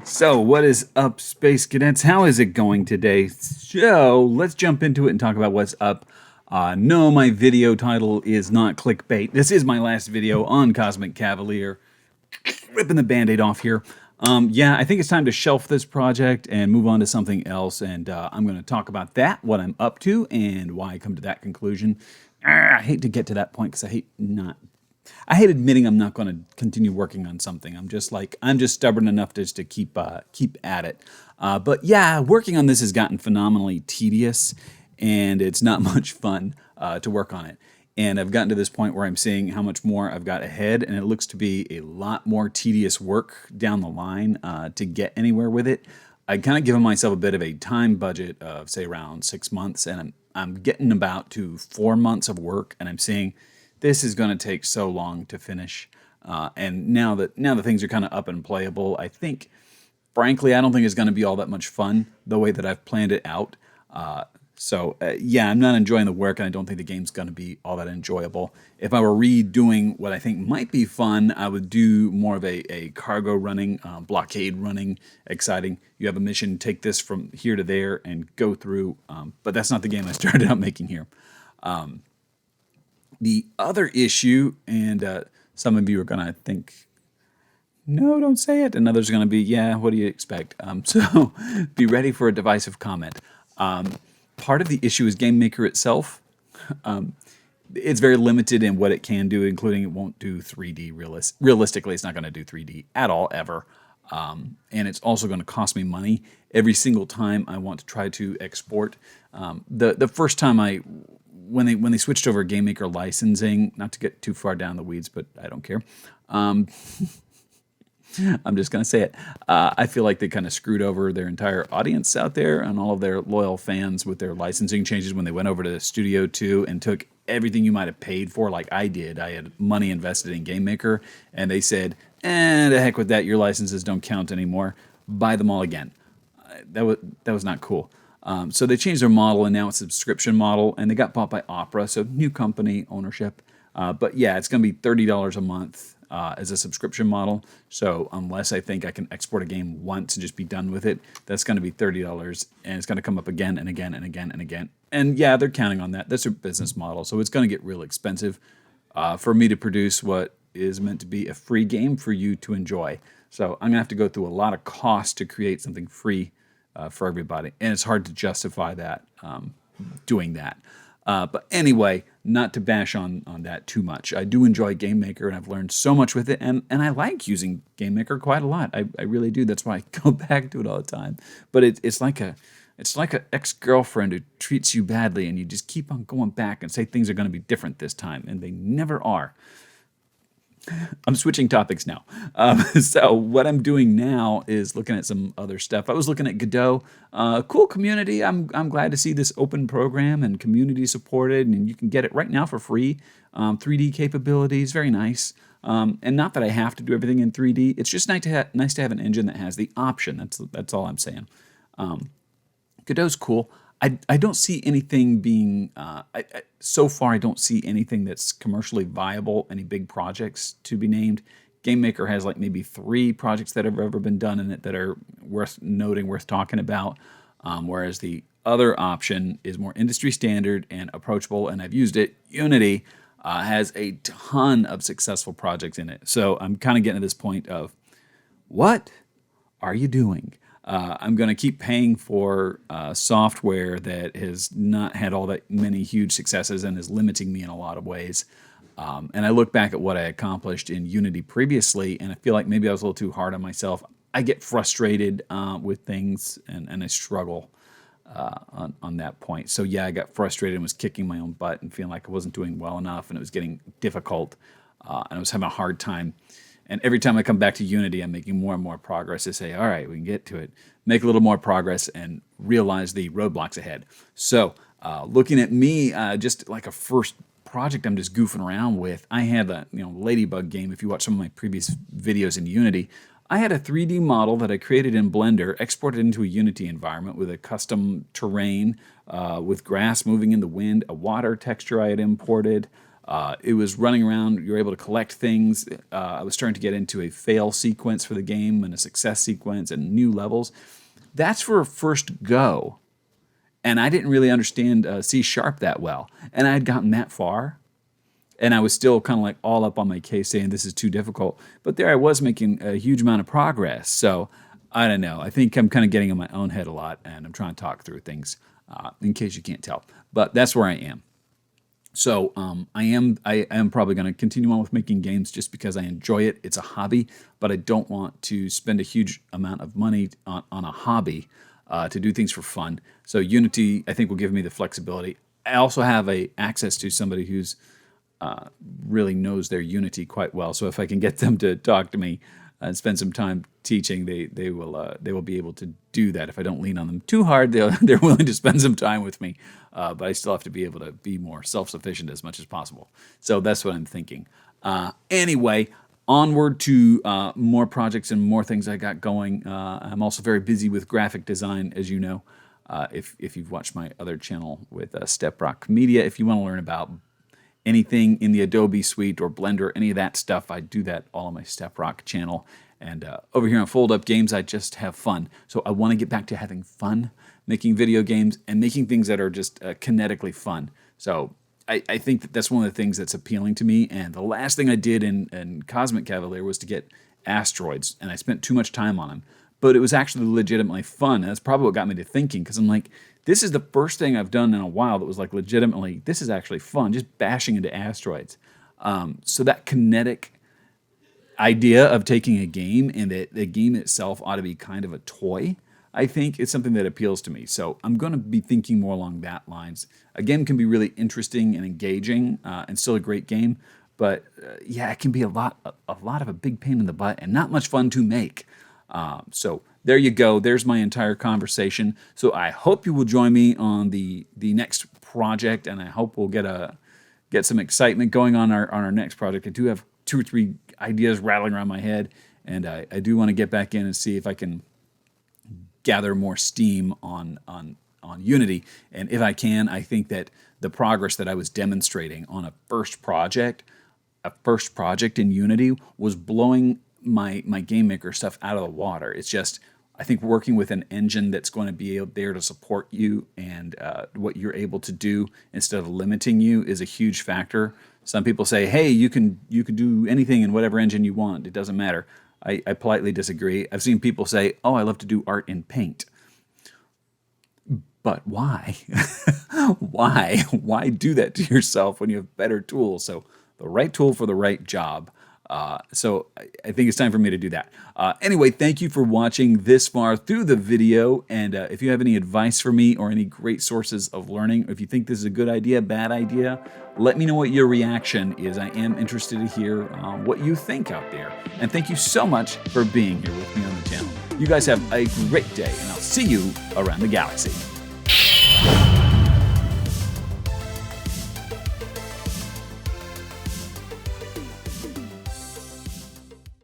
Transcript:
So, what is up, Space Cadets? How is it going today? So, let's jump into it and talk about what's up. No, my video title is not clickbait. This is my last video on Cosmic Cavalier. Ripping the band-aid off here. Yeah, I think it's time to shelf this project and move on to something else, and I'm going to talk about that, what I'm up to, and why I come to that conclusion. I hate to get to that point because I hate admitting I'm not going to continue working on something. I'm just stubborn enough just to keep at it. But yeah, working on this has gotten phenomenally tedious, and it's not much fun to work on it. And I've gotten to this point where I'm seeing how much more I've got ahead, and it looks to be a lot more tedious work down the line to get anywhere with it. I kind of given myself a bit of a time budget of say around 6 months, and I'm getting about to 4 months of work, and I'm seeing this is going to take so long to finish. And now that things are kind of up and playable, I think, frankly, I don't think it's going to be all that much fun the way that I've planned it out. Yeah, I'm not enjoying the work, and I don't think the game's going to be all that enjoyable. If I were redoing what I think might be fun, I would do more of a cargo running, blockade running, exciting. You have a mission, take this from here to there, and go through. But that's not the game I started out making here. The other issue, and some of you are going to think, no, don't say it. And others are going to be, yeah, what do you expect? So be ready for a divisive comment. Part of the issue is Game Maker itself. It's very limited in what it can do, including it won't do 3D. Realistically, it's not going to do 3D at all, ever. And it's also going to cost me money every single time I want to try to export. The first time when they switched over Game Maker licensing, not to get too far down the weeds, but I don't care. I'm just going to say it. I feel like they kind of screwed over their entire audience out there and all of their loyal fans with their licensing changes when they went over to Studio 2 and took everything you might have paid for, like I did. I had money invested in Game Maker, and they said, the heck with that. Your licenses don't count anymore. Buy them all again. That was not cool. So they changed their model, and now it's a subscription model, and they got bought by Opera, so new company ownership. But yeah, it's going to be $30 a month as a subscription model. So unless I think I can export a game once and just be done with it, that's going to be $30, and it's going to come up again and again and again and again. And yeah, they're counting on that. That's their business model. So it's going to get real expensive for me to produce what is meant to be a free game for you to enjoy. So I'm going to have to go through a lot of cost to create something free for everybody. And it's hard to justify that, doing that. But anyway, not to bash on that too much. I do enjoy Game Maker, and I've learned so much with it, and I like using Game Maker quite a lot. I really do. That's why I go back to it all the time. But it's like a ex-girlfriend who treats you badly, and you just keep on going back and say things are going to be different this time, and they never are. I'm switching topics now. So what I'm doing now is looking at some other stuff. I was looking at Godot. Cool community. I'm glad to see this open program and community supported, and you can get it right now for free. 3D capabilities, very nice. And not that I have to do everything in 3D. It's just nice to have an engine that has the option. That's all I'm saying. Godot's cool. I don't see anything being, so far I don't see anything that's commercially viable, any big projects to be named. Game Maker has like maybe 3 projects that have ever been done in it that are worth noting, worth talking about, whereas the other option is more industry standard and approachable, and I've used it. Unity has a ton of successful projects in it. So I'm kind of getting to this point of, what are you doing? I'm going to keep paying for software that has not had all that many huge successes and is limiting me in a lot of ways. And I look back at what I accomplished in Unity previously, and I feel like maybe I was a little too hard on myself. I get frustrated with things, and I struggle on that point. So yeah, I got frustrated and was kicking my own butt and feeling like I wasn't doing well enough, and it was getting difficult, and I was having a hard time. And every time I come back to Unity, I'm making more and more progress to say, all right, we can get to it, make a little more progress, and realize the roadblocks ahead. So looking at me, just like a first project I'm just goofing around with, I had a Ladybug game. If you watch some of my previous videos in Unity, I had a 3D model that I created in Blender, exported into a Unity environment with a custom terrain with grass moving in the wind, a water texture I had imported, It was running around. You're able to collect things. I was starting to get into a fail sequence for the game and a success sequence and new levels. That's for a first go. And I didn't really understand C# that well. And I had gotten that far. And I was still kind of like all up on my case saying this is too difficult. But there I was making a huge amount of progress. So I don't know. I think I'm kind of getting in my own head a lot. And I'm trying to talk through things in case you can't tell. But that's where I am. So I am probably going to continue on with making games just because I enjoy it. It's a hobby, but I don't want to spend a huge amount of money on a hobby to do things for fun. So Unity, I think, will give me the flexibility. I also have access to somebody who's really knows their Unity quite well. So if I can get them to talk to me and spend some time teaching, they will be able to do that. If I don't lean on them too hard, they're willing to spend some time with me. But I still have to be able to be more self-sufficient as much as possible. So that's what I'm thinking. Anyway, onward to more projects and more things I got going. I'm also very busy with graphic design, as you know. If you've watched my other channel with Steprock Media, if you want to learn about anything in the Adobe suite or Blender, any of that stuff, I do that all on my Steprock channel. And over here on Fold Up Games, I just have fun. So I want to get back to having fun, making video games, and making things that are just kinetically fun. So I think that's one of the things that's appealing to me. And the last thing I did in Cosmic Cavalier was to get asteroids, and I spent too much time on them. But it was actually legitimately fun. And that's probably what got me to thinking, because I'm like, this is the first thing I've done in a while that was like legitimately, this is actually fun, just bashing into asteroids. So that kinetic idea of taking a game and that the game itself ought to be kind of a toy, I think is something that appeals to me. So I'm going to be thinking more along that lines. A game can be really interesting and engaging and still a great game. But yeah, it can be a lot of a big pain in the butt and not much fun to make. So there you go. There's my entire conversation. So I hope you will join me on the next project, and I hope we'll get some excitement going on our next project. I do have 2 or 3 ideas rattling around my head, and I do want to get back in and see if I can gather more steam on Unity. And if I can, I think that the progress that I was demonstrating on a first project in Unity was blowing my game maker stuff out of the water. It's just, I think working with an engine that's going to be there to support you and what you're able to do instead of limiting you is a huge factor. Some people say, hey, you can do anything in whatever engine you want. It doesn't matter. I politely disagree. I've seen people say, oh, I love to do art in Paint. But why? Why do that to yourself when you have better tools? So the right tool for the right job. So I think it's time for me to do that. Anyway, thank you for watching this far through the video. And if you have any advice for me or any great sources of learning, or if you think this is a good idea, bad idea, let me know what your reaction is. I am interested to hear what you think out there. And thank you so much for being here with me on the channel. You guys have a great day, and I'll see you around the galaxy.